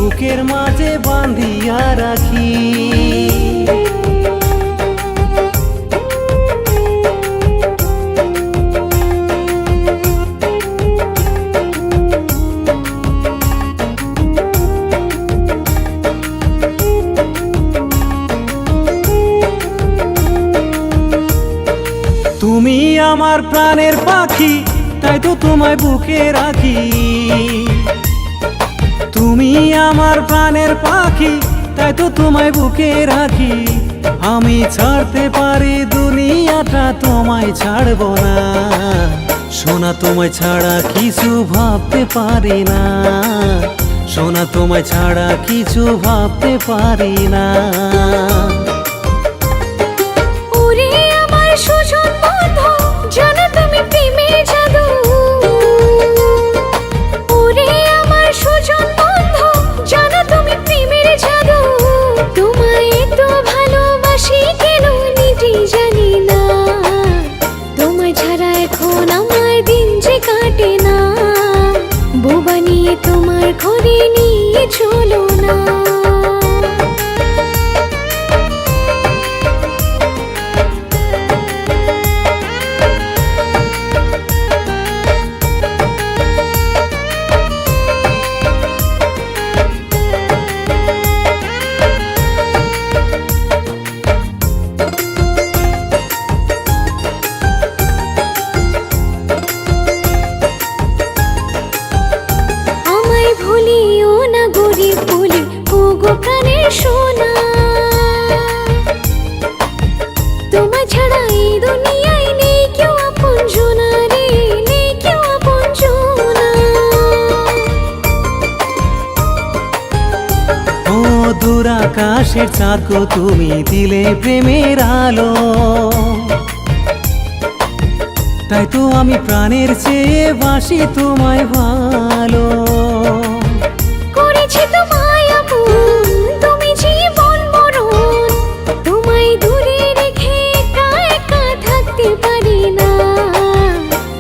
বুকের মাঝে বাঁধিয়া রাখি। তুমি আমার প্রাণের পাখি, তাই তো তোমায় বুকে রাখি। তুমি আমার প্রাণের পাখি, তাই তো তোমায় বুকে রাখি। আমি ছাড়তে পারি দুনিয়াটা, তোমায় ছাড়বো না। সোনা তোমায় ছাড়া কিছু ভাবতে পারি না। সোনা তোমায় ছাড়া কিছু ভাবতে পারি না। তোমার ঘরে নিয়ে চলো না। ভুলিও না গরিব বলে ওগো প্রাণের সোনা। তোমায় ছাড়া এই দুনিয়ায় নেই কেউ আপনজনা রে, নেই কেউ আপনজনা। ও দূর আকাশের চাঁদ গো, তুমি দিলে প্রেমের আলো। তাই তো আমি প্রাণের চেয়ে বাসি তোমায় ভালো। করেছি তোমায় আপন, তুমি জীবন মরণ। তোমায় দূরে রেখে একা একা থাকতে পারি না।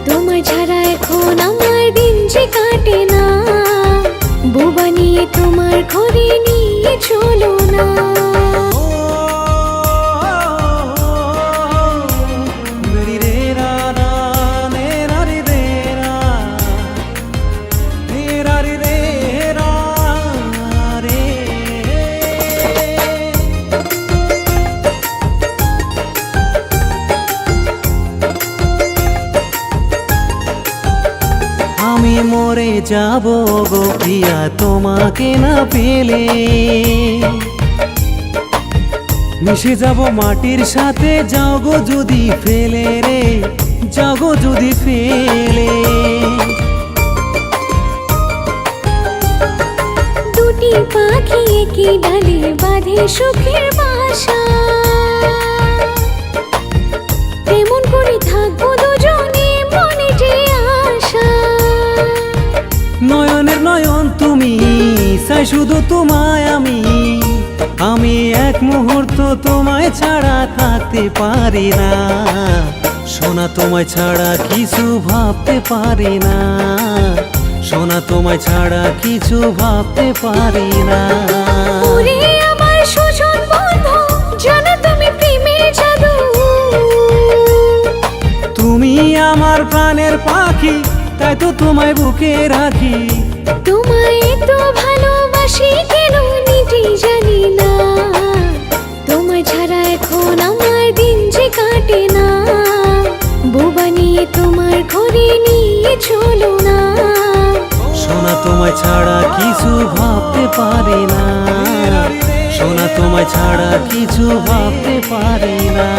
তোমায় ছাড়া এখন আমার দিন যে কাটে না। বউ বানিয়ে তোমার ঘরে নিয়ে চলো না। আমি মরে যাব গো প্রিয়া তোমাকে না পেলে। মিশে যাব মাটির সাথে, যাও গো যদি ফেলে রে, যাও গো যদি ফেলে। দুটি পাখি একই ডালে বাঁধে সুখের বাসা। তেমন করে থাকবো দুজনে মনে যে আশা। নয়নের নয়ন তুমি, চাই শুধু তোমায় আমি। আমি এক মুহূর্ত তোমায় ছাড়া থাকতে পারি না। সোনা তোমায় ছাড়া কিছু ভাবতে পারি না। সোনা তোমায় ছাড়া কিছু ভাবতে পারি না। ওরে আমার সুজন বন্ধু, জানো তুমি প্রেমের জাদু। তুমি আমার প্রাণের পাখি, তাই তো তোমায় বুকে রাখি। তোমায় তো ভালোবাসি কেন নিজে জানি না। তোমায় ছাড়া এখন আমার দিন যে কাটে না। বউ বানিয়ে তোমার ঘরে নিয়ে চলো না। সোনা তোমায় ছাড়া কিছু ভাবতে পারি না। সোনা তোমায় ছাড়া কিছু ভাবতে পারি না।